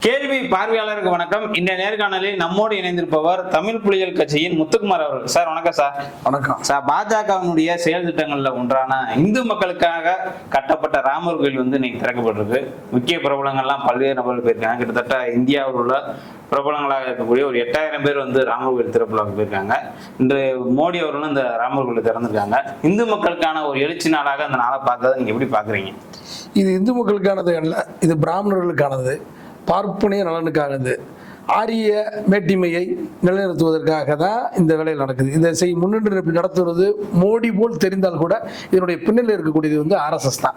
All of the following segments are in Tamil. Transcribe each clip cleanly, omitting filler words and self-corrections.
கேள்வி பார்வையாளருக்கு வணக்கம். இந்த நேர்காணலில் நம்மோடு இணைந்திருப்பவர் தமிழ் புலிகள் கட்சியின் முத்துக்குமார் அவர்கள். சார் வணக்கம். சார் வணக்கம் சார். பாஜகவினுடைய செயல் திட்டங்கள்ல ஒன்றான இந்து மக்களுக்காக கட்டப்பட்ட ராமர் கோயில் இன்னைக்கு திறக்கப்பட்டிருக்கு. முக்கிய பிரபலங்கள்லாம் பல்வேறு நபர்கள் போயிருக்காங்க. கிட்டத்தட்ட இந்தியாவில் உள்ள பிரபலங்களாக இருக்கக்கூடிய ஒரு 8000 பேர் ராமர் கோயில் திறப்புலாக போயிருக்காங்க. இன்று மோடி அவர்களும் இந்த ராமர் கோயில் திறந்திருக்காங்க. இந்து மக்களுக்கான ஒரு எழுச்சி நாளாக அந்த நாளை பார்க்கறத நீங்க எப்படி பாக்குறீங்க? இது இந்து மக்களுக்கானது அல்ல, இது பிராமணர்களுக்கானது, பார்ப்பனிய நலனுக்கானது, ஆரிய மேட்டிமையை நிலைநிறுத்துவதற்காக தான் இந்த வேலையில் நடக்குது. இதை முன்னின்று நடத்துவது மோடி போல் தெரிந்தால் கூட இதனுடைய பின்னணியில் இருக்கக்கூடியது ஆர்எஸ்எஸ் தான்.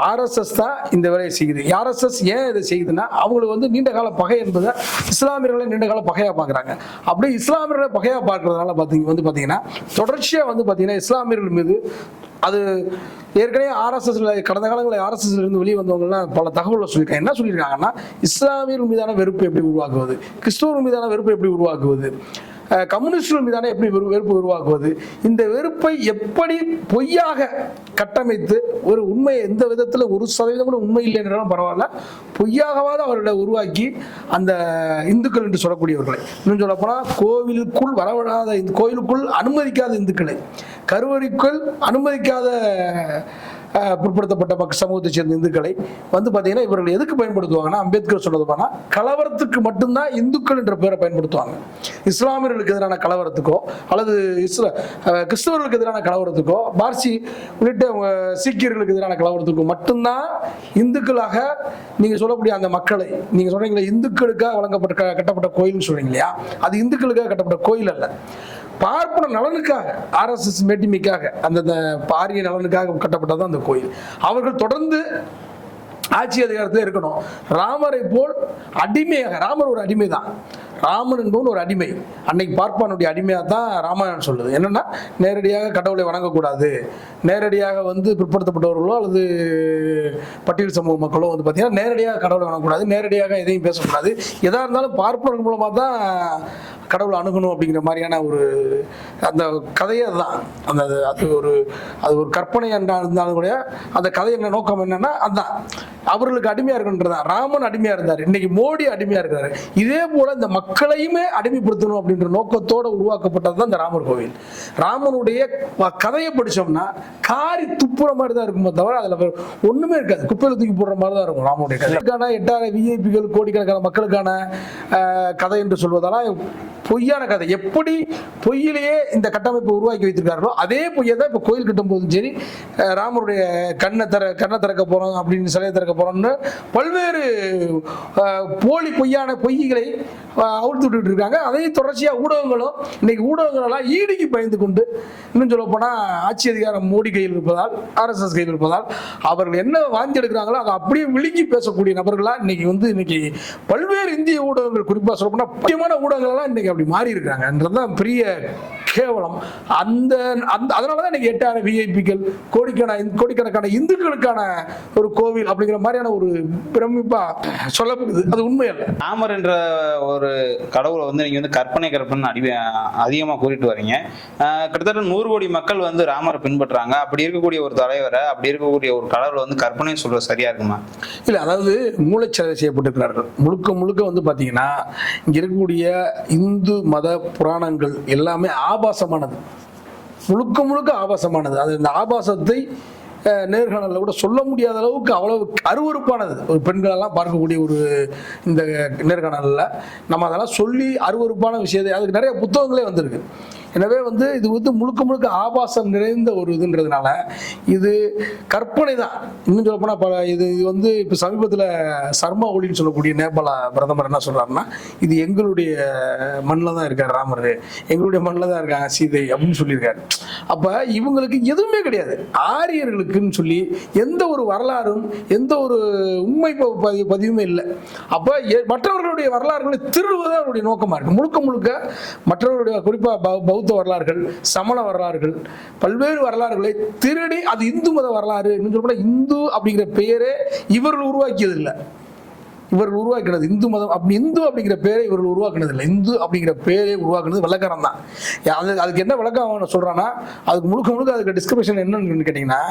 ஆர்எஸ்எஸ் தான் இந்த வேலையை செய்யுது. ஆர்எஸ்எஸ் ஏன் இதை செய்யுதுன்னா, அவங்களுக்கு நீண்ட கால பகை என்பதை இஸ்லாமியர்களை நீண்ட கால பகையா பார்க்குறாங்க. அப்படியே இஸ்லாமியர்களை பகையா பார்க்கறதுனால பார்த்தீங்கன்னா தொடர்ச்சியாக பார்த்தீங்கன்னா இஸ்லாமியர்கள் மீது அது ஏற்கனவே ஆர்எஸ்எஸ்ல கடந்த காலங்களில் ஆர்எஸ்எஸ்ல இருந்து வெளியே வந்தவங்கலாம் பல தகவல்களை சொல்லியிருக்காங்க. என்ன சொல்லியிருக்காங்கன்னா, இஸ்லாமியர்கள் மீதான வெறுப்பு எப்படி உருவாக்குவது, கிறிஸ்தவர்கள் மீதான வெறுப்பு எப்படி உருவாக்குவது, கம்யூனிஸ்டுகள் மீதான எப்படி வெறுப்பு உருவாக்குவது, இந்த வெறுப்பை எப்படி பொய்யாக கட்டமைத்து ஒரு உண்மையை எந்த விதத்தில் 1% கூட உண்மை இல்லை என்றாலும் பரவாயில்ல, பொய்யாகவாத அவர்களை உருவாக்கி அந்த இந்துக்கள் என்று சொல்லக்கூடியவர்களை, இன்னும் சொல்லப்போனால் கோவிலுக்குள் வரவிடாத கோயிலுக்குள் அனுமதிக்காத இந்துக்களை, கருவறைக்குள் அனுமதிக்காத பிற்படுத்தப்பட்ட சமூகத்தை சேர்ந்த இந்துக்களை பார்த்தீங்கன்னா இவர்கள் எதுக்கு பயன்படுத்துவாங்கன்னா, அம்பேத்கர் சொன்னது போனா கலவரத்துக்கு மட்டும்தான் இந்துக்கள் என்ற பெயரை பயன்படுத்துவாங்க. இஸ்லாமியர்களுக்கு எதிரான கலவரத்துக்கோ அல்லது கிறிஸ்தவர்களுக்கு எதிரான கலவரத்துக்கோ, பார்சி உள்ளிட்ட சீக்கியர்களுக்கு எதிரான கலவரத்துக்கோ மட்டும்தான் இந்துக்களாக நீங்க சொல்லக்கூடிய அந்த மக்களை, நீங்க சொல்றீங்களா இந்துக்களுக்காக வழங்கப்பட்ட கட்டப்பட்ட கோயில் சொல்றீங்க இல்லையா, அது இந்துக்களுக்காக கட்டப்பட்ட கோயில் அல்ல, பார்ப்பன நலனுக்காக, ஆர்எஸ்எஸ் மேட்டிமைக்காக, அந்த பாரிய நலனுக்காக கட்டப்பட்டதான் அந்த கோயில். அவர்கள் தொடர்ந்து ஆட்சி அதிகாரத்தில் இருக்கணும். ராமரை போல் அடிமையாக, ராமர் ஒரு அடிமை தான், ராமன் என்பவன் ஒரு அடிமை. அன்னைக்கு பார்ப்பானுடைய அடிமையாக தான் ராமாயணம் சொல்லுது. என்னன்னா, நேரடியாக கடவுளை வணங்கக்கூடாது, நேரடியாக பிற்படுத்தப்பட்டவர்களோ அல்லது பட்டியல் சமூக மக்களோ பார்த்தீங்கன்னா நேரடியாக கடவுளை வணங்கக்கூடாது, நேரடியாக எதையும் பேசக்கூடாது, எதா இருந்தாலும் பார்ப்பவர்கள் மூலமாக தான் கடவுளை அணுகணும் அப்படிங்கிற மாதிரியான ஒரு அந்த கதையே அதுதான். அந்த அது ஒரு கற்பனை இருந்தாலும் கூட அந்த கதையின் நோக்கம் என்னன்னா, அதுதான் அவர்களுக்கு அடிமையா இருக்குன்றதான். ராமன் அடிமையா இருந்தார், இன்னைக்கு மோடி அடிமையா இருக்காரு. இதே போல இந்த மக்களையுமே அடிமைப்படுத்தணும் அப்படின்ற நோக்கத்தோடு உருவாக்கப்பட்டது தான் இந்த ராமர் கோவில். ராமனுடைய கதையை படிச்சோம்னா காரி துப்புற மாதிரி தான் இருக்குமோ தவிர அதுல ஒண்ணுமே இருக்காது, குப்பையில தூக்கி போடுற மாதிரி தான் இருக்கும் ராமனுடைய கதை. 8000 விஐபிகள், கோடிக்கணக்கான மக்களுக்கான கதை என்று சொல்வதால பொய்யான கதை. எப்படி பொய்யிலேயே இந்த கட்டமைப்பை உருவாக்கி வைத்திருக்கார்களோ அதே பொய்யை தான் இப்போ கோயில் கட்டும் போதும் சரி, ராமருடைய கண்ணை திறக்க போறோம் அப்படின்னு சிலையை திறக்க போறோம்னு பல்வேறு போலி பொய்யான பொய்களை அவுழ்த்து விட்டு இருக்காங்க. அதையும் தொடர்ச்சியாக ஊடகங்களும் இன்னைக்கு ஊடகங்களெல்லாம் ஈடிக்கு பயந்து கொண்டு, இன்னும் சொல்ல போனா ஆட்சி அதிகாரம் மோடி கையில் இருப்பதால், ஆர்எஸ்எஸ் கையில் இருப்பதால் அவர்கள் என்ன வாங்கி எடுக்கிறாங்களோ அதை அப்படியே விழுங்கி பேசக்கூடிய நபர்களா இன்னைக்கு பல்வேறு இந்திய ஊடகங்கள், குறிப்பாக சொல்ல போனா முக்கியமான ஊடகங்கள் எல்லாம் இன்னைக்கு அப்படி மாறி இருக்காங்கன்றதுதான் பெரிய கேவலம். அதனாலதான் இன்னைக்கு 8000 விஐபிகள், கோடிக்கணக்கான இந்துக்களுக்கான ஒரு கோவில் அப்படிங்கிற மாதிரியான ஒரு பிரமிப்பா சொல்லப்படுது. அது உண்மை அல்ல. ராமர் என்ற ஒரு கடவுளை நீங்க கற்பனை அதிகமா கூறிட்டு வரீங்க. கிட்டத்தட்ட 100 கோடி மக்கள் ராமரை பின்பற்றாங்க. அப்படி இருக்கக்கூடிய ஒரு தலைவரை, அப்படி இருக்கக்கூடிய ஒரு கடவுளை கற்பனை சொல்றது சரியா இருக்குமா? இல்ல, அதாவது மூளைச்சலவை செய்யப்பட்டிருக்கிறார்கள். முழுக்க பாத்தீங்கன்னா இங்க இருக்கக்கூடிய இந்து மத புராணங்கள் எல்லாமே ஆபாசமானது, முழுக்க ஆபாசமானது. அது இந்த ஆபாசத்தை நேர்காணலில் கூட சொல்ல முடியாத அளவுக்கு அவ்வளவு அருவறுப்பானது. ஒரு பெண்களெல்லாம் பார்க்கக்கூடிய ஒரு இந்த நேர்காணலில் நம்ம அதெல்லாம் சொல்லி அருவறுப்பான விஷயத்தை, அதுக்கு நிறைய புத்தகங்களே வந்திருக்கு. எனவே இது முழுக்க ஆபாசம் நிறைந்த ஒரு இதுன்றதுனால இது கற்பனை தான். இன்னும் சொல்ல போனால் இது இப்போ சமீபத்தில் சர்மா ஒலின்னு சொல்லக்கூடிய நேபாள பிரதமர் என்ன சொல்றாருன்னா, இது எங்களுடைய மண்ணில் தான் இருக்கார் ராமர், எங்களுடைய மண்ணில் தான் இருக்காங்க சீதை அப்படின்னு சொல்லியிருக்காரு. அப்போ இவங்களுக்கு எதுவுமே கிடையாது. ஆரியர்களுக்குன்னு சொல்லி எந்த ஒரு வரலாறும் எந்த ஒரு உண்மை பதிவுமே இல்லை. அப்போ மற்றவர்களுடைய வரலாறுகளை திருடுவதே அவருடைய நோக்கமாக இருக்கு. முழுக்க மற்றவர்களுடைய குறிப்பாக பௌத்த வரலாறுகள், சமண வரலாறுகள், பல்வேறு வரலாறுகளை திருடி அது இந்து மத வரலாறு, இந்து அப்படிங்கிற பெயரே இவர்கள் உருவாக்கியது இல்லை. இவர்கள் உருவாக்கினது இந்து மதம். அப்படி இந்து அப்படிங்கிற பேரை இவர்கள் உருவாக்குனது இல்லை. இந்து அப்படிங்கிற பேரை உருவாக்குனது வெள்ளக்காரன் தான். அதுக்கு என்ன விளக்கம் அவன் சொல்றான்னா, அதுக்கு முழுக்க அதுக்கு டிஸ்கிரிப்ஷன் என்னன்னு கேட்டீங்கன்னா,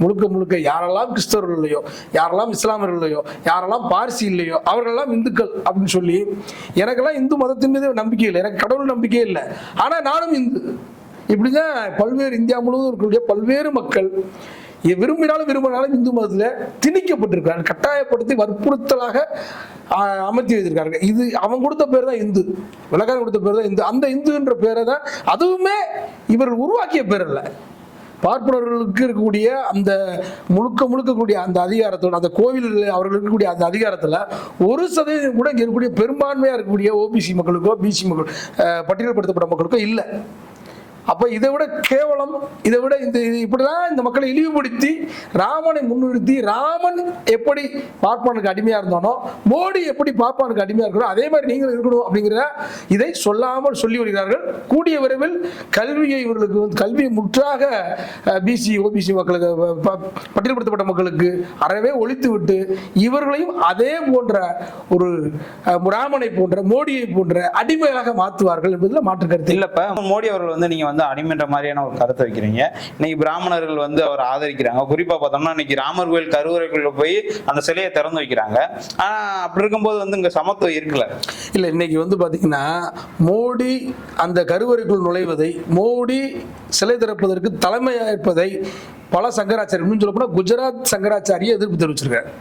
முழுக்க யாரெல்லாம் கிறிஸ்தவர்கள் இல்லையோ, யாரெல்லாம் இஸ்லாமியர்கள் இல்லையோ, யாரெல்லாம் பார்சி இல்லையோ அவர்களெல்லாம் இந்துக்கள் அப்படின்னு சொல்லி, எனக்கெல்லாம் இந்து மதத்தின் மீது நம்பிக்கை இல்லை, எனக்கு கடவுள் நம்பிக்கையே இல்லை, ஆனா நானும் இந்து. இப்படிதான் பல்வேறு இந்தியா முழுவதும் இருக்கக்கூடிய பல்வேறு மக்கள் விரும்பினாலும் இந்து மதத்தில் திணிக்கப்பட்டிருக்கிறார்கள், கட்டாயப்படுத்தி வற்புறுத்தலாக அமர்த்தி வைத்திருக்கார்கள். இது அவன் கொடுத்த பேர் தான் இந்து, விளக்காரன் கொடுத்த பேர் தான் இந்து. அந்த இந்துன்ற பேரை தான், அதுவுமே இவர்கள் உருவாக்கிய பேர் அல்ல. பார்ப்பனர்களுக்கு இருக்கக்கூடிய அந்த முழுக்க அந்த அதிகாரத்தோட, அந்த கோவில்கள் அவர்கள் இருக்கக்கூடிய அந்த அதிகாரத்தில் 1% கூட இங்கே இருக்கக்கூடிய பெரும்பான்மையாக இருக்கக்கூடிய ஓபிசி மக்களுக்கோ, பிசி மக்கள், பட்டியல்படுத்தப்பட்ட மக்களுக்கோ இல்லை. அப்ப இதை விட கேவலம், இதை விட இப்படிதான் இந்த மக்களை இழிவுபடுத்தி ராமனை முன்னிறுத்தி, ராமன் எப்படி பார்ப்பானுக்கு அடிமையா இருந்தானோ, மோடி எப்படி பார்ப்பானுக்கு அடிமையா இருக்கணும், அதே மாதிரி நீங்கள் இருக்கணும் அப்படிங்கிற இதை சொல்லாமல் சொல்லி வருகிறார்கள். கூடிய விரைவில் கல்வியை இவர்களுக்கு கல்வியை முற்றாக பிசி ஓபிசி மக்களுக்கு, பட்டியல்படுத்தப்பட்ட மக்களுக்கு அறவே ஒழித்து விட்டு இவர்களையும் அதே போன்ற ஒரு ராமனை போன்ற, மோடியை போன்ற அடிமையாக மாற்றுவார்கள் என்பதில் மாற்று கருத்து இல்லப்ப. மோடி அவர்கள் வந்து நீங்க அடிமைன்ற மாதிரியான ஒரு கருத்தை வைக்கிறீங்க. இன்னைக்கு பிராமணர்கள் அவர் ஆதரிக்கிறாங்க. குறிப்பா பார்த்தோம்னா இன்னைக்கு ராமர் கோயில் கருவறைக்குள்ள போய் அந்த சிலையை திறந்து வைக்கிறாங்க. ஆனா அப்படி இருக்கும்போது இங்க சமத்துவம் இருக்குல்ல? இல்ல, இன்னைக்கு பாத்தீங்கன்னா மோடி அந்த கருவறைக்குள் நுழைவதை, மோடி சிலை திறப்பதற்கு தலைமையேற்பதை பல சங்கராச்சாரியர், இன்னும் சொல்ல போனா குஜராத் சங்கராச்சாரிய எதிர்ப்பு தெரிவிச்சிருக்காரு.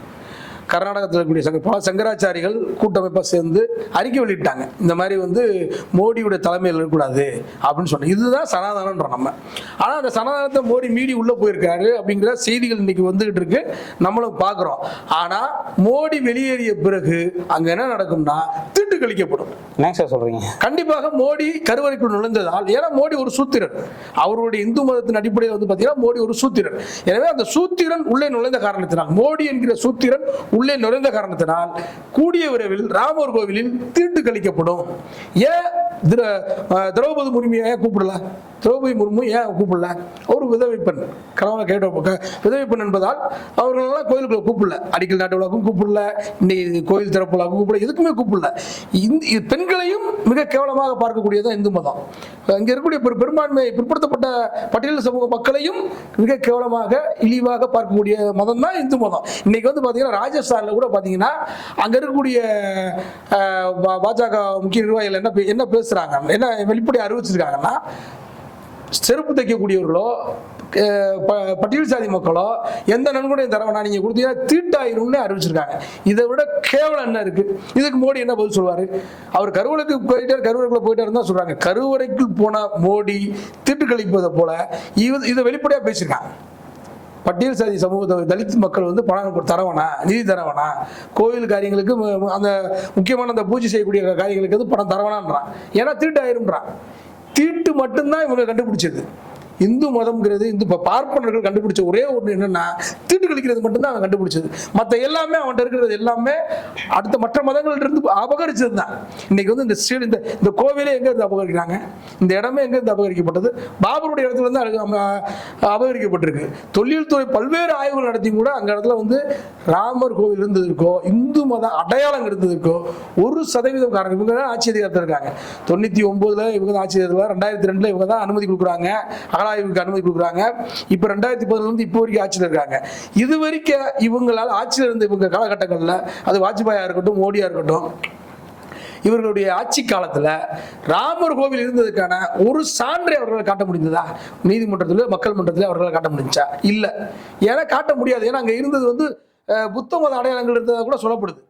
கர்நாடகத்தில் இருக்கக்கூடிய பல சங்கராச்சாரிகள் கூட்டமைப்பாக சேர்ந்து அறிக்கை வெளியிட்டாங்க, இந்த மாதிரி மோடியுடைய தலைமையில் இருக்கக்கூடாது அப்படின்னு சொன்னோம். இதுதான் சனாதனம்ன்ற நம்ம. ஆனால் அந்த சனாதனத்தை மோடி மீறி உள்ளே போயிருக்காரு அப்படிங்கிற செய்திகள் இன்னைக்கு வந்துகிட்டு இருக்கு, நம்மளும் பார்க்குறோம். ஆனால் மோடி வெளியேறிய பிறகு அங்கே என்ன நடக்கும்னா தீட்டு கழிக்கப்படும். என்ன சார் சொல்றீங்க? கண்டிப்பாக மோடி கருவறைக்குள் நுழைந்ததால், ஏன்னா மோடி ஒரு சூத்திரன், அவருடைய இந்து மதத்தின் அடிப்படையில் பார்த்தீங்கன்னா மோடி ஒரு சூத்திரன். எனவே அந்த சூத்திரன் உள்ளே நுழைந்த காரணத்தினால், மோடி என்கிற சூத்திரன் உள்ளே நுழைந்த காரணத்தினால் கூடிய விரைவில் ராமர் கோவிலில் தீட்டு கழிக்கப்படும். ஏன் திரௌபதி முர்மு ஏன் கூப்பிடல? திரௌபதி முர்மு ஏன் கூப்பிடல? ஒரு விதவை பெண், கனவுல கேட்ட விதவை பெண் என்பதால் அவர்களெல்லாம் கோயிலுக்குள்ள கூப்பிடல, அடிக்கல் நாட்டு விழாக்கும் கூப்பிடல, இன்னைக்கு கோயில் திறப்பு விழாக்கும் கூப்பிடல, எதுக்குமே கூப்பிடல. பெண்களையும் மிக கேவலமாக பார்க்கக்கூடியதான் இந்து மதம். இங்க இருக்கக்கூடிய பெரும்பான்மை பிற்படுத்தப்பட்ட பட்டியல் சமூக மக்களையும் மிக கேவலமாக, இழிவாக பார்க்கக்கூடிய மதம் தான் இந்து மதம். இன்னைக்கு பாத்தீங்கன்னா ராஜஸ்தான்ல கூட பாத்தீங்கன்னா அங்க இருக்கக்கூடிய பாஜக முக்கிய நிர்வாகிகள் என்ன பேசுறாங்க, என்ன வெளிப்படையா அறிவிச்சிருக்காங்கன்னா, செருப்பு தைக்கக்கூடியவர்களோ பட்டியல் சாதி மக்களோ எந்த நன்கொடையும் தரவனா நீங்க கொடுத்தீங்கன்னா தீட்டாயிரும்னு அறிவிச்சிருக்காங்க. இதை விட கேவலம் என்ன இருக்கு? இதுக்கு மோடி என்ன பதில் சொல்வாரு? அவர் கருவறைக்குள்ள போயிட்டாரு தான் சொல்றாங்க. கருவறைக்குள் போன மோடி தீட்டு கழிப்பதை போல இதை வெளிப்படையா பேசியிருக்காங்க. பட்டியல் சாதி சமூகத்தை தலித் மக்கள் பணம் தரவனா, நிதி தரவனா, கோயில் காரியங்களுக்கு அந்த முக்கியமான அந்த பூஜை செய்யக்கூடிய காரியங்களுக்கு பணம் தரவனான்றான். ஏன்னா தீட்டு ஆயிரும்ன்றான். தீட்டு மட்டும்தான் இவங்க கண்டுபிடிச்சது. இந்து மதம்ங்கிறது இந்த பார்ப்பனர்கள் கண்டுபிடிச்ச ஒரே ஒன்று என்னன்னா தீட்டு கழிக்கிறது மட்டும்தான் அவன் கண்டுபிடிச்சது. மற்ற எல்லாமே அவன்கிட்ட இருக்கிறது எல்லாமே அடுத்த மற்ற மதங்கள்ட்ட இருந்து அபகரிச்சது தான். இன்னைக்கு இந்த கோவிலே எங்க இருந்து அபகரிக்கிறாங்க? இந்த இடமே எங்க இருந்து அபகரிக்கப்பட்டது? பாபருடைய இடத்துல இருந்து அபகரிக்கப்பட்டிருக்கு. தொழில்துறை பல்வேறு ஆய்வுகள் நடத்தி கூட அங்க இடத்துல ராமர் கோவில் இருந்ததுக்கோ, இந்து மத அடையாளம் இருந்ததுக்கோ 1% காரணம் இவங்க தான் ஆட்சி அதிகாரத்தில் இருக்காங்க. 99 இவங்க தான் ஆட்சி அதிகாரத்தில், 2002 இவங்க தான் அனுமதி கொடுக்குறாங்க, அகழாய்வுக்கு அனுமதி கொடுக்குறாங்க. இப்ப 2010 இப்போ வரைக்கும் ஆட்சியில் இருக்காங்க. இது வரைக்கும் இவங்களால் ஆட்சியில் இருந்த இவங்க காலகட்டங்களில், அது வாஜ்பாயா இருக்கட்டும், மோடியா இருக்கட்டும், இவர்களுடைய ஆட்சி காலத்துல ராமர் கோவில் இருந்ததுக்கான ஒரு சான்றை அவர்களால் காட்ட முடிந்ததா? நீதிமன்றத்தில், மக்கள் மன்றத்தில் அவர்களால் காட்ட முடிஞ்சா? இல்ல. ஏன்னா காட்ட முடியாது. ஏன்னா அங்க இருந்தது புத்த மத அடையாளங்கள் இருந்ததா கூட சொல்லப்படுது.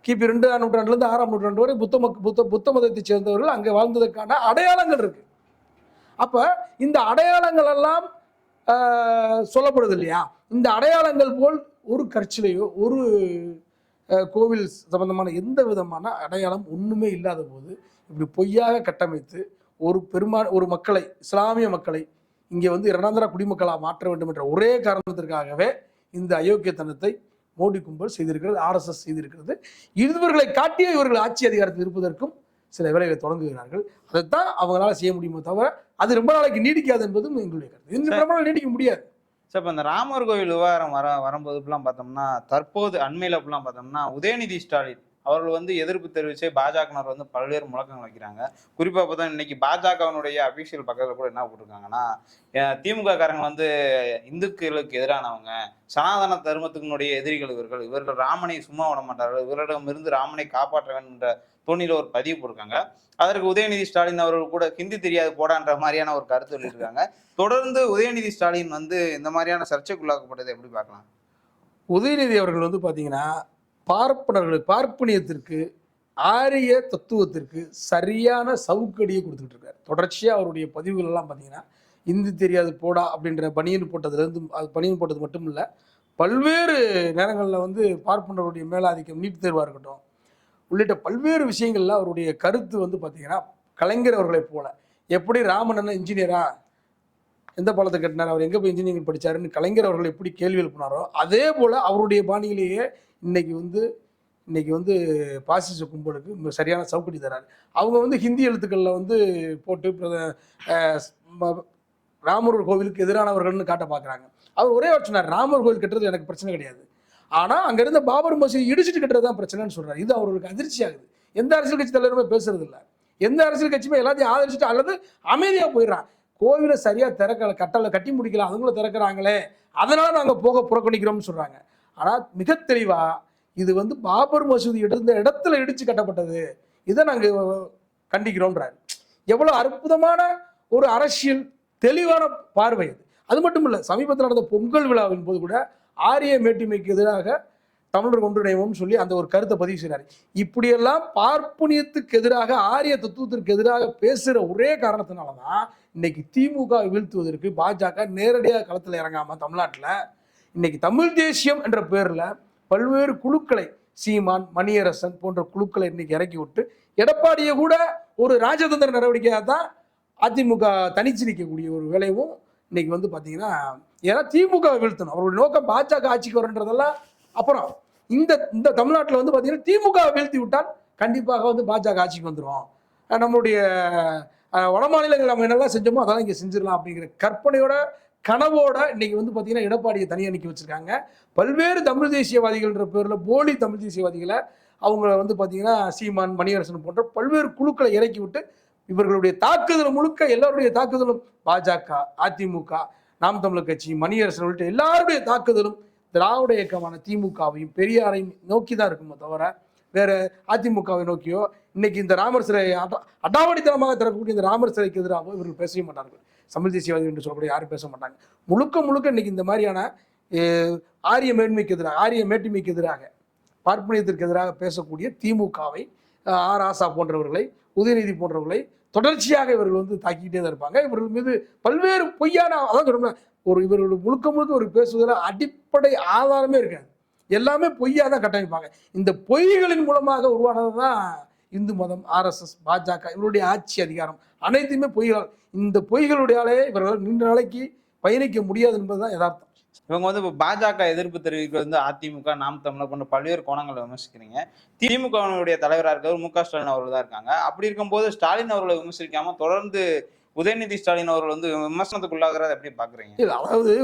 கிபி 2ஆம் நூற்றாண்டுல இருந்து 6ஆம் நூற்றாண்டு வரை புத்த மதத்தை சேர்ந்தவர்கள் அங்க வாழ்ந்ததற்கான அடையாளங்கள் இருக்கு. அப்ப இந்த அடையாளங்கள் எல்லாம் சொல்லப்படுது இல்லையா? இந்த அடையாளங்கள் போல் ஒரு கற்சிலையோ ஒரு கோவில் சம்பந்தமான எந்த விதமான அடையாளம் ஒண்ணுமே இல்லாத போது இப்படி பொய்யாக கட்டமைத்து ஒரு மக்களை, இஸ்லாமிய மக்களை இங்கே இரண்டாந்திர குடிமக்களா மாற்ற வேண்டும் என்ற ஒரே காரணத்திற்காகவே இந்த அயோக்கியத்தனத்தை மோடி கும்பல் செய்திருக்கிறது, RSS செய்திருக்கிறது. இவர்களை காட்டிய இவர்கள் ஆட்சி அதிகாரத்தில் இருப்பதற்கும் சில வேலைகளை தொடங்குகிறார்கள். அதைத்தான் அவங்களால செய்ய முடியுமோ தவிர அது ரொம்ப நாளைக்கு நீடிக்காது என்பதும் எங்களுடைய கருத்து. ரொம்ப நாள் நீடிக்க முடியாது. சார் இப்போ இந்த ராமர் கோவில் விவகாரம் வரும்போது இப்பெல்லாம் பார்த்தோம்னா தற்போது அண்மையில் இப்பெல்லாம் பார்த்தோம்னா உதயநிதி ஸ்டாலின் அவர்கள் வந்து எதிர்ப்பு தெரிவித்து பாஜகவினர் வந்து பல்வேறு முழக்கங்கள் வைக்கிறாங்க. குறிப்பாக பார்த்தா இன்னைக்கு பாஜகவினுடைய அபிஷியல் பக்கத்தில் கூட என்ன போட்டிருக்காங்கன்னா, திமுக காரங்க வந்து இந்துக்களுக்கு எதிரானவங்க, சனாதன தர்மத்தினுடைய எதிரிகள் இவர்கள் ராமனை சும்மா விட மாட்டார்கள், இவரிடமிருந்து ராமனை காப்பாற்ற வேண்டும் என்ற தோணியில் ஒரு பதிவு போட்டிருக்காங்க. அதற்கு உதயநிதி ஸ்டாலின் அவர்கள் கூட ஹிந்தி தெரியாது போடான்ற மாதிரியான ஒரு கருத்து சொல்லியிருக்காங்க. தொடர்ந்து உதயநிதி ஸ்டாலின் வந்து இந்த மாதிரியான சர்ச்சைக்குள்ளாக்கப்பட்டதை எப்படி பார்க்கலாம்? உதயநிதி அவர்கள் வந்து பார்த்தீங்கன்னா பார்ப்பனியத்திற்கு ஆரிய தத்துவத்திற்கு சரியான சவுக்கடியை கொடுத்துட்டு இருக்காரு. தொடர்ச்சியாக அவருடைய பதிவுகள் எல்லாம் பார்த்தீங்கன்னா இந்தி தெரியாது போடா அப்படின்ற பனியன் போட்டதுலேருந்து, அது பனியன் போட்டது மட்டும் இல்லை, பல்வேறு நேரங்களில் வந்து பார்ப்பனருடைய மேலாதிக்கம், நீட் தேர்வாக இருக்கட்டும் உள்ளிட்ட பல்வேறு விஷயங்கள்ல அவருடைய கருத்து வந்து பார்த்தீங்கன்னா கலைஞர் அவர்களை போல, எப்படி ராமன் இன்ஜினியரா எந்த பாலத்தை கட்டினார், அவர் எங்கே போய் இன்ஜினியரிங் படித்தாருன்னு கலைஞர் அவர்கள் எப்படி கேள்வி எழுப்பினாரோ அதே போல் அவருடைய பாணியிலேயே இன்னைக்கு வந்து பாசிச கும்பலுக்கு சரியான சவுக்கடி தராரு. அவங்க வந்து ஹிந்தி எழுத்துக்களில் வந்து போட்டு ராமர் கோவிலுக்கு எதிரானவர்கள்னு காட்ட பார்க்குறாங்க. அவர் ஒரே சொன்னார், ராமர் கோவில் கட்டுறது எனக்கு பிரச்சனை கிடையாது, ஆனால் அங்கே இருந்த பாபர் மசூதி இடிச்சிட்டு கட்டுறது தான் பிரச்சனைன்னு சொல்கிறார். இது அவர்களுக்கு அதிர்ச்சி ஆகுது. எந்த அரசியல் கட்சி தலைவருமே பேசுறது இல்லை. எந்த அரசியல் கட்சியுமே எல்லாத்தையும் ஆதரிச்சுட்டு அல்லது அமைதியாக போயிடுறான். கோவிலை சரியாக கட்டி முடிக்கலாம், அதுங்கள திறக்கிறாங்களே, அதனால் நாங்கள் புறக்கணிக்கிறோம்னு சொல்கிறாங்க. ஆனால் மிக தெளிவாக இது வந்து பாபர் மசூதி இருந்த இடத்துல இடித்து கட்டப்பட்டது, இதை நாங்கள் கண்டிக்கிறோன்றாரு. எவ்வளோ அற்புதமான ஒரு அரசியல் தெளிவான பார்வை அது. அது மட்டும் இல்லை, சமீபத்தில் நடந்த பொங்கல் விழாவின் போது கூட ஆரிய மேட்டிமைக்கு எதிராக தமிழர் ஒன்றிணைவோம்னு சொல்லி அந்த ஒரு கருத்தை பதிவு செய்கிறார். இப்படியெல்லாம் பார்ப்பனியத்துக்கு எதிராக, ஆரிய தத்துவத்திற்கு எதிராக பேசுகிற ஒரே காரணத்தினால தான் இன்னைக்கு திமுக வீழ்த்துவதற்கு பாஜக நேரடியாக களத்தில் இறங்காமல் தமிழ்நாட்டில் இன்னைக்கு தமிழ் தேசியம் என்ற பேரில் பல்வேறு குழுக்களை, சீமான், மணியரசன் போன்ற குழுக்களை இன்னைக்கு இறக்கி விட்டு எடப்பாடியை கூட ஒரு ராஜதந்திர நடவடிக்கையாக தான் அதிமுக தனிச்சு நிற்கக்கூடிய ஒரு வேலையும் இன்னைக்கு வந்து பார்த்தீங்கன்னா, ஏன்னா திமுக வீழ்த்தணும், அவருடைய நோக்கம் பாஜக ஆட்சிக்கு வரன்றதெல்லாம் அப்புறம். இந்த தமிழ்நாட்டில் வந்து பார்த்தீங்கன்னா திமுக வீழ்த்தி விட்டால் கண்டிப்பாக வந்து பாஜக ஆட்சிக்கு வந்துடும், நம்மளுடைய வட மாநிலங்கள் நம்ம என்னெல்லாம் செஞ்சோமோ அதெல்லாம் இங்கே செஞ்சிடலாம் அப்படிங்கிற கற்பனையோட கனவோட இன்னைக்கு வந்து பார்த்தீங்கன்னா எடப்பாடியை தனியாக நிற்க வச்சிருக்காங்க. பல்வேறு தமிழ் தேசியவாதிகள்ன்ற பேரில் போலி தமிழ் தேசியவாதிகளை அவங்க வந்து பார்த்தீங்கன்னா சீமான், மணியரசன் போன்ற பல்வேறு குழுக்களை இறக்கி விட்டு இவர்களுடைய தாக்குதல் முழுக்க எல்லாருடைய தாக்குதலும் பாஜக, அதிமுக, நாம் தமிழர் கட்சி, மணியரசன் உள்ளிட்ட எல்லாருடைய தாக்குதலும் திராவிட இயக்கமான திமுகவையும் பெரியாரையும் நோக்கி தான் இருக்குமோ தவிர வேற அதிமுகவை நோக்கியோ, இன்னைக்கு இந்த ராமர் சிலை அடாவடித்தனமாக திறக்கக்கூடிய இந்த ராமர் சிலைக்கு எதிராக இவர்கள் பேசவே மாட்டார்கள். தமிழ் தேசியவாதி என்று சொல்லக்கூடிய யாரும் பேச மாட்டாங்க. முழுக்க இன்னைக்கு இந்த மாதிரியான ஆரிய மேட்டிமைக்கு எதிராக, பார்ப்பனியத்திற்கு எதிராக பேசக்கூடிய திமுகவை, ஆர் ஆசா போன்றவர்களை, உதயநிதி போன்றவர்களை தொடர்ச்சியாக இவர்கள் வந்து தாக்கிக்கிட்டே தான் இருப்பாங்க. இவர்கள் மீது பல்வேறு பொய்யான, அதான் சொல்றோம்ல, இவர்கள் முழுக்க ஒரு பேசுவதில் அடிப்படை ஆதாரமே இருக்காது, எல்லாமே பொய்யா தான் கட்டமைப்பாங்க. இந்த பொய்களின் மூலமாக உருவானது தான் இந்து மதம், ஆர்எஸ்எஸ், பாஜக, இவருடைய ஆட்சி அதிகாரம் அனைத்துமே பொய்கள். இந்த பொய்களுடையாலே இவர்கள் நீண்ட நாளைக்கு பயணிக்க முடியாது என்பதுதான் யதார்த்தம். இவங்க வந்து இப்போ பாஜக எதிர்ப்பு தெரிவிக்கிறது வந்து அதிமுக, நாம் தமிழர் போன்ற பல்வேறு கோணங்களை விமர்சிக்கிறீங்க. திமுகவினுடைய தலைவராக இருக்கிறவர் மு.க. ஸ்டாலின் அவர்கள் தான் இருக்காங்க. அப்படி இருக்கும்போது ஸ்டாலின் அவர்களை விமர்சிக்காம தொடர்ந்து உதயநிதி ஸ்டாலின் அவர்கள் வந்து விமர்சனத்துக்குள்ளாகிறத எப்படி பாக்குறீங்க? இல்லை, அதாவது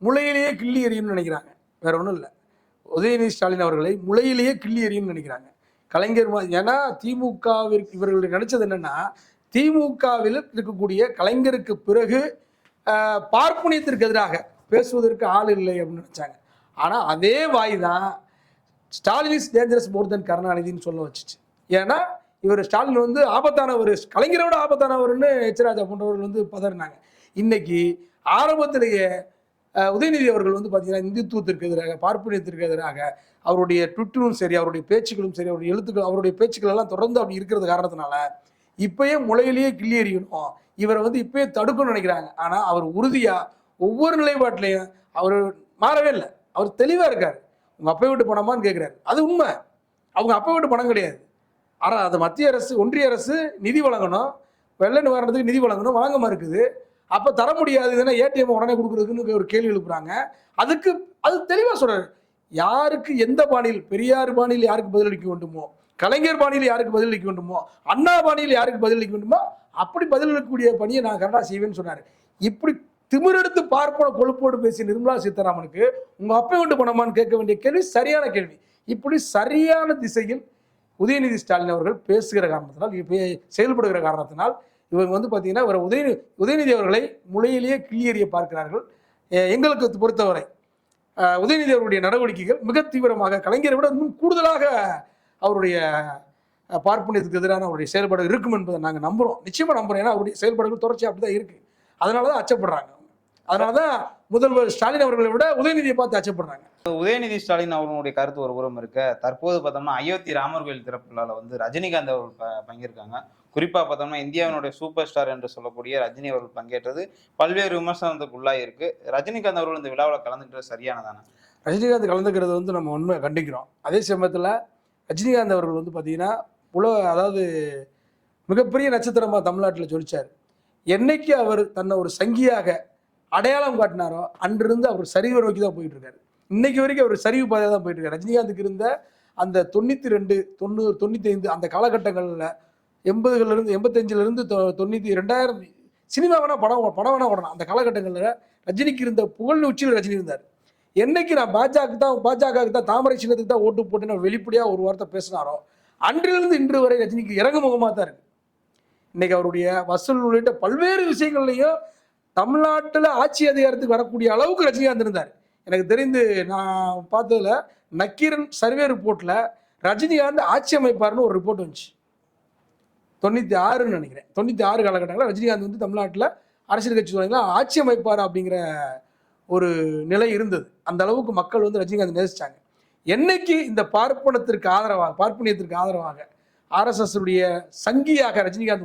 முளையிலேயே கிள்ளி எறியும்னு நினைக்கிறாங்க, வேற ஒன்றும் இல்லை. உதயநிதி ஸ்டாலின் அவர்களை முளையிலேயே கிள்ளி எறியும்னு நினைக்கிறாங்க கலைஞர். ஏன்னா திமுகவிற்கு இவர்கள் நினைச்சது என்னன்னா, திமுகவில் இருக்கக்கூடிய கலைஞருக்கு பிறகு பார்ப்பனியத்திற்கு எதிராக பேசுவதற்கு ஆள் இல்லை அப்படின்னு நினைச்சாங்க. ஆனால் அதே வாய் தான் ஸ்டாலின் இஸ் டேஞ்சரஸ் மோர் தென் கருணாநிதினு சொல்ல வச்சுச்சு. ஏன்னா இவர் ஸ்டாலின் வந்து ஆபத்தானவர், கலைஞரோட ஆபத்தானவர்னு எச்ராஜா போன்றவர்கள் வந்து பதறினாங்க. இன்னைக்கு ஆரம்பத்திலேயே உதயநிதி அவர்கள் வந்து பார்த்தீங்கன்னா இந்துத்துவத்திற்கு எதிராக, பார்ப்பனியத்திற்கு எதிராக அவருடைய ட்விட்டரும் சரி, அவருடைய பேச்சுக்களும் சரி, அவருடைய எழுத்துக்கள், அவருடைய பேச்சுக்கள் எல்லாம் தொடர்ந்து அப்படி இருக்கிறது காரணத்தினால இப்பயே முளையிலேயே கிள்ளி எறியணும், இவரை வந்து இப்பயே தடுக்கணும்னு நினைக்கிறாங்க. ஆனால் அவர் உறுதியாக ஒவ்வொரு நிலைப்பாட்டிலையும் அவர் மாறவே இல்லை. அவர் தெளிவாக இருக்கார். உங்கள் அப்பை விட்டு பணமான்னு கேட்குறாரு. அது உண்மை, அவங்க அப்பை விட்டு பணம் கிடையாது. ஆனால் அது மத்திய அரசு, ஒன்றிய அரசு நிதி வழங்கணும், வெள்ள நிவாரணத்துக்கு நிதி வழங்கணும், வழங்கமா இருக்குது. அப்போ தர முடியாது, இதெல்லாம் ஏடிஎம் உடனே கொடுக்குறதுக்குன்னு ஒரு கேள்வி எழுப்புறாங்க. அதுக்கு அது தெளிவாக சொல்கிறார். யாருக்கு எந்த பாணியில், பெரியார் பாணியில் யாருக்கு பதிலளிக்க வேண்டுமோ, கலைஞர் பாணியில் யாருக்கு பதிலளிக்க வேண்டுமோ, அண்ணா பாணியில் யாருக்கு பதிலளிக்க வேண்டுமோ அப்படி பதிலளிக்கக்கூடிய பணியை நான் கரெக்டாக செய்வேன்னு சொன்னார். இப்படி திமிரெடுத்து பார்ப்பன கொழுப்போடு பேசிய நிர்மலா சீதாராமனுக்கு உங்க அப்பா கொண்டு போனோமான்னு கேட்க வேண்டிய கேள்வி சரியான கேள்வி. இப்படி சரியான திசையில் உதயநிதி ஸ்டாலின் அவர்கள் பேசுகிற காரணத்தினால், செயல்படுகிற காரணத்தினால் இவங்க வந்து பார்த்தீங்கன்னா இவர் உதயநிதி அவர்களை முளையிலேயே கிள்ளியறிய பார்க்கிறார்கள். எங்களுக்கு பொறுத்தவரை உதயநிதி அவருடைய நடவடிக்கைகள் மிக தீவிரமாக, கலைஞரை விட இன்னும் கூடுதலாக அவருடைய பார்ப்பனியத்துக்கு எதிரான அவருடைய செயல்பாடு இருக்கும் என்பதை நாங்கள் நம்புகிறோம், நிச்சயமாக நம்புகிறோம். ஏன்னா அவருடைய செயல்பாடுகள் தொடர்ச்சி அப்படி தான் இருக்குது. அதனால தான் அச்சப்படுறாங்க. அதனால தான் முதல்வர் ஸ்டாலின் அவர்களை விட உதயநிதியை பார்த்து அச்சப்படுறாங்க. உதயநிதி ஸ்டாலின் அவர்களுடைய கருத்து ஒரு புறம் இருக்க, தற்போது பார்த்தோம்னா அயோத்தி ராமர் கோயில் திறப்பு விழாவில் வந்து ரஜினிகாந்த் அவர்கள் பங்கேற்காங்க. குறிப்பாக பார்த்தோம்னா இந்தியாவினுடைய சூப்பர் ஸ்டார் என்று சொல்லக்கூடிய ரஜினி அவர்கள் பங்கேற்றது பல்வேறு விமர்சனத்துக்கு உள்ளாகி இருக்கு. ரஜினிகாந்த் அவர்கள் இந்த விழாவில் கலந்துக்கிறது சரியானதானே? ரஜினிகாந்த் கலந்துக்கிறது வந்து நம்ம உண்மை கண்டிக்கிறோம். அதே சமயத்தில் ரஜினிகாந்த் அவர்கள் வந்து பார்த்தீங்கன்னா அதாவது மிகப்பெரிய நட்சத்திரமாக தமிழ்நாட்டில் ஜொலிச்சார். என்னைக்கு அவர் தன்னை ஒரு சங்கியாக அடையாளம் காட்டினாரோ அன்றிருந்து அவர் சரிவு நோக்கி தான் போயிட்டு இருக்காரு. இன்னைக்கு வரைக்கும் அவர் சரிவு பாதையாக தான் போயிட்டு இருக்காரு. ரஜினிகாந்துக்கு இருந்த அந்த 92, 90, 95 அந்த காலகட்டங்களில் 80களிலிருந்து 85லிருந்து 90, 2000 சினிமா வேணா படம் வேணா ஓடணும். அந்த காலகட்டங்களில் ரஜினிக்கு இருந்த புகழ் உச்சியில் ரஜினி இருந்தார். என்னைக்கு நான் பாஜகவுக்கு தான் தாமரை சின்னத்துக்கு தான் ஓட்டு போட்டு வெளிப்படையாக ஒரு வார்த்தை பேசினாரோ அன்றிலிருந்து இன்று வரை ரஜினிக்கு இறங்கு முகமாக தான் இருக்கு. இன்னைக்கு அவருடைய வசூல் உள்ளிட்ட பல்வேறு விஷயங்கள்லையும் தமிழ்நாட்டில் ஆட்சி அதிகாரத்துக்கு வரக்கூடிய அளவுக்கு ரஜினிகாந்த் இருந்தார். எனக்கு தெரிந்து நான் பார்த்ததுல நக்கீரன் சர்வே ரிப்போர்ட்டில் ரஜினிகாந்த் ஆட்சி அமைப்பார்னு ஒரு ரிப்போர்ட் வந்துச்சு. 96ன்னு நினைக்கிறேன். 96 காலகட்டங்களில் ரஜினிகாந்த் வந்து தமிழ்நாட்டில் அரசியல் கட்சி தொடங்கினா ஆட்சி அமைப்பார் அப்படிங்கிற ஒரு நிலை இருந்தது. அந்த அளவுக்கு மக்கள் வந்து ரஜினிகாந்த் நேசிச்சாங்க. என்னைக்கு இந்த பார்ப்பனியத்திற்கு ஆதரவாக RSS உடைய சங்கியாக ரஜினிகாந்த்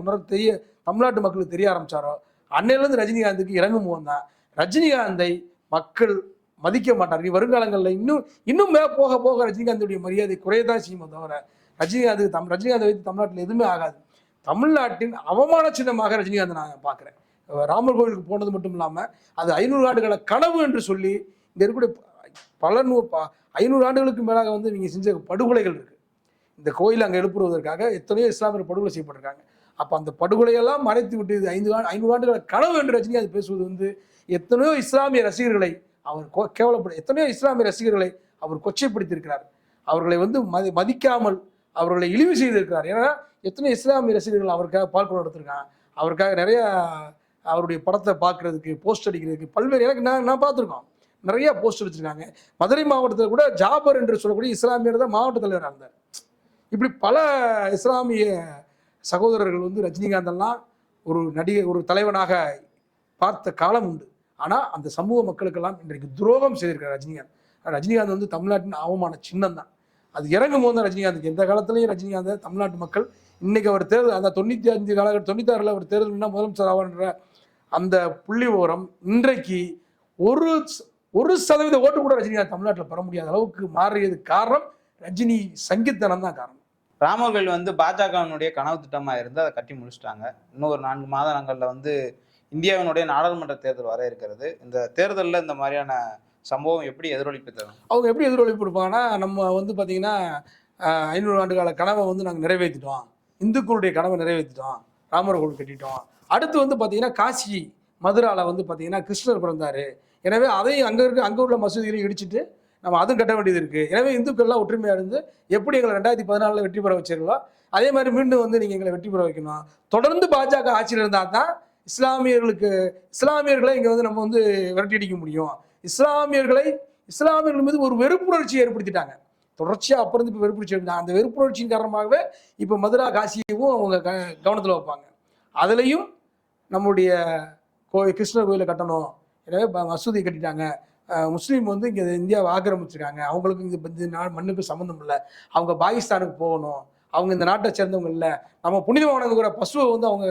தமிழ்நாட்டு மக்களுக்கு தெரிய ஆரம்பிச்சாரோ அன்னையிலிருந்து ரஜினிகாந்துக்கு இறங்கும் முகம் தான். ரஜினிகாந்தை மக்கள் மதிக்க மாட்டார்கள். வருங்காலங்களில் இன்னும் போக போக ரஜினிகாந்துடைய மரியாதை குறையதான் செய்யுமோ தவிர ரஜினிகாந்தை வைத்து தமிழ்நாட்டில் எதுவுமே ஆகாது. தமிழ்நாட்டின் அவமான சின்னமாக ரஜினிகாந்த் நான் பார்க்குறேன். ராமர் கோவிலுக்கு போனது மட்டும் இல்லாமல் அது 500 ஆண்டுகள கனவு என்று சொல்லி இந்த இருக்கக்கூடிய 500 ஆண்டுகளுக்கு மேலாக வந்து நீங்கள் செஞ்ச படுகொலைகள் இருக்குது. இந்த கோயில் அங்கே எழுப்புவதற்காக எத்தனையோ இஸ்லாமியர் படுகொலை செய்யப்பட்டிருக்காங்க. அப்போ அந்த படுகொலையெல்லாம் மறைத்து விட்டு இது 500 ஆண்டுகள கனவு என்று ரஜினிகாந்த் பேசுவது வந்து எத்தனையோ இஸ்லாமிய ரசிகர்களை அவர் எத்தனையோ இஸ்லாமிய ரசிகர்களை அவர் கொச்சைப்படுத்தியிருக்கிறார். அவர்களை வந்து மதிக்காமல் அவர்களை இழிவு செய்திருக்கிறார். ஏன்னா எத்தனையோ இஸ்லாமிய ரசிகர்கள் அவருக்காக பால்குடம் எடுத்திருக்காங்க. அவருக்காக நிறைய அவருடைய படத்தை பார்க்கறதுக்கு போஸ்ட் அடிக்கிறதுக்கு பல்வேறு எனக்கு நான் பார்த்துருக்கோம். நிறைய போஸ்ட் அடிச்சிருக்காங்க. மதுரை மாவட்டத்தில் கூட ஜாபர் என்று சொல்லக்கூடிய இஸ்லாமியர் தான் மாவட்ட தலைவராக இருந்தார். இப்படி பல இஸ்லாமிய சகோதரர்கள் வந்து ரஜினிகாந்தெல்லாம் ஒரு தலைவனாக பார்த்த காலம் உண்டு. ஆனால் அந்த சமூக மக்களுக்கெல்லாம் இன்றைக்கு துரோகம் செய்திருக்கிறார் ரஜினிகாந்த். ரஜினிகாந்த் வந்து தமிழ்நாட்டின் அவமான சின்னம் தான். அது இறங்கும் போது தான் ரஜினிகாந்துக்கு எந்த காலத்துலையும் ரஜினிகாந்த் தமிழ்நாட்டு மக்கள் இன்னைக்கு அவர் தேர்தல் அந்த 95 காலகட்டம் 96ல் அவர் தேர்தல்னா முதலமைச்சர் ஆவார்ன்ற அந்த புள்ளி விவரம் இன்றைக்கு 1% ஓட்டு கூட ரஜினிகாந்த் தமிழ்நாட்டில் பெற முடியாத அளவுக்கு மாறியது காரணம் ரஜினி சங்கித்தனம் தான் காரணம். ராமர் கோயில் வந்து பாஜகவினுடைய கனவு திட்டமா இருந்து அதை கட்டி முடிச்சிட்டாங்க. இன்னும் ஒரு 4 மாதங்கள்ல வந்து இந்தியாவினுடைய நாடாளுமன்ற தேர்தல் வர இருக்கிறது. இந்த தேர்தலில் இந்த மாதிரியான சம்பவம் எப்படி எதிரொலிப்பு தரும்? அவங்க எப்படி எதிரொலிப்பு கொடுப்பாங்கன்னா, நம்ம வந்து பார்த்தீங்கன்னா 500 ஆண்டு கால கனவை வந்து நாங்கள் நிறைவேற்றிட்டோம், இந்துக்களுடைய கனவை நிறைவேற்றிட்டோம், ராமர் கோவில் கட்டிட்டோம். அடுத்து வந்து பார்த்தீங்கன்னா காசி மதுராவில் வந்து பார்த்தீங்கன்னா கிருஷ்ணர் பிறந்தார். எனவே அதையும் அங்கே உள்ள மசூதிகளையும் இடிச்சிட்டு நம்ம அதுவும் கட்ட வேண்டியது இருக்குது. எனவே இந்துக்கள்லாம் ஒற்றுமையாக இருந்து எப்படி எங்களை 2014 வெற்றி பெற வச்சிருக்கோம் அதே மாதிரி மீண்டும் வந்து நீங்கள் எங்களை வெற்றி பெற வைக்கணும். தொடர்ந்து பாஜக ஆட்சியில் இருந்தால் தான் இஸ்லாமியர்களை இங்கே வந்து நம்ம வந்து விரட்டி அடிக்க முடியும். இஸ்லாமியர்கள் மீது ஒரு வெறுப்புணர்ச்சியை ஏற்படுத்திட்டாங்க. தொடர்ச்சியாக அப்புறம் இப்போ வெறுப்புணர்ச்சி அந்த வெறுப்புணர்ச்சியின் காரணமாகவே இப்போ மதுரா காசியவும் அவங்க கவனத்தில் வைப்பாங்க. அதுலேயும் நம்முடைய கிருஷ்ணர் கோயிலை கட்டணும். எனவே மசூதி கட்டிட்டாங்க. முஸ்லீம் வந்து இங்கே இந்தியாவை ஆக்கிரமிச்சிருக்காங்க, அவங்களுக்கு இந்த மண்ணுக்கு சம்மந்தம் இல்லை, அவங்க பாகிஸ்தானுக்கு போகணும், அவங்க இந்த நாட்டை சேர்ந்தவங்க இல்லை, நம்ம புனிதமானவங்கிற பசுவை வந்து அவங்க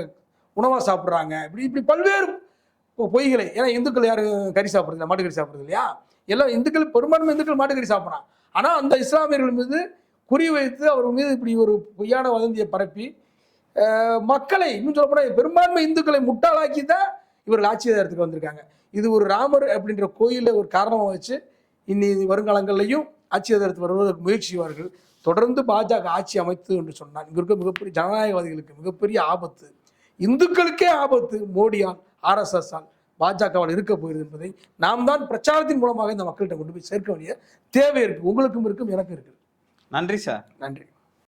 உணவாக சாப்பிட்றாங்க. இப்படி பல்வேறு பொய்களை. ஏன்னா இந்துக்கள் யாரும் கறி சாப்பிட்றது மாட்டுக்கறி சாப்பிட்றது இல்லையா? எல்லாம் இந்துக்கள் பெரும்பான்மை இந்துக்கள் மாட்டுக்கறி சாப்பிட்றான். ஆனால் அந்த இஸ்லாமியர்கள் மீது குறி வைத்து அவர் மீது இப்படி ஒரு பொய்யான வதந்தியை பரப்பி மக்களை இன்னும் சொல்லப்போனால் பெரும்பான்மை இந்துக்களை முட்டாளாக்கி தான் இவர்கள் ஆட்சி அதிகாரத்துக்கு வந்திருக்காங்க. இது ஒரு ராமர் அப்படின்ற கோயிலை ஒரு காரணமாக வச்சு இனி வருங்காலங்கள்லையும் ஆட்சி அதிகாரத்துக்கு வருவதற்கு முயற்சி செய்வார்கள். தொடர்ந்து பாஜக ஆட்சி அமைத்து என்று சொன்னால் இங்கே இருக்க மிகப்பெரிய ஜனநாயகவாதிகளுக்கு மிகப்பெரிய ஆபத்து, இந்துக்களுக்கே ஆபத்து. மோடியால் RSS-ஆல் பாஜகவால் இருக்க போகிறது என்பதை நாம் தான் பிரச்சாரத்தின் மூலமாக இந்த மக்கள்கிட்ட கொண்டு போய் சேர்க்க வேண்டிய தேவை இருக்கு. உங்களுக்கும் இருக்கும், எனக்கும் இருக்கு. நன்றி சார். நன்றி.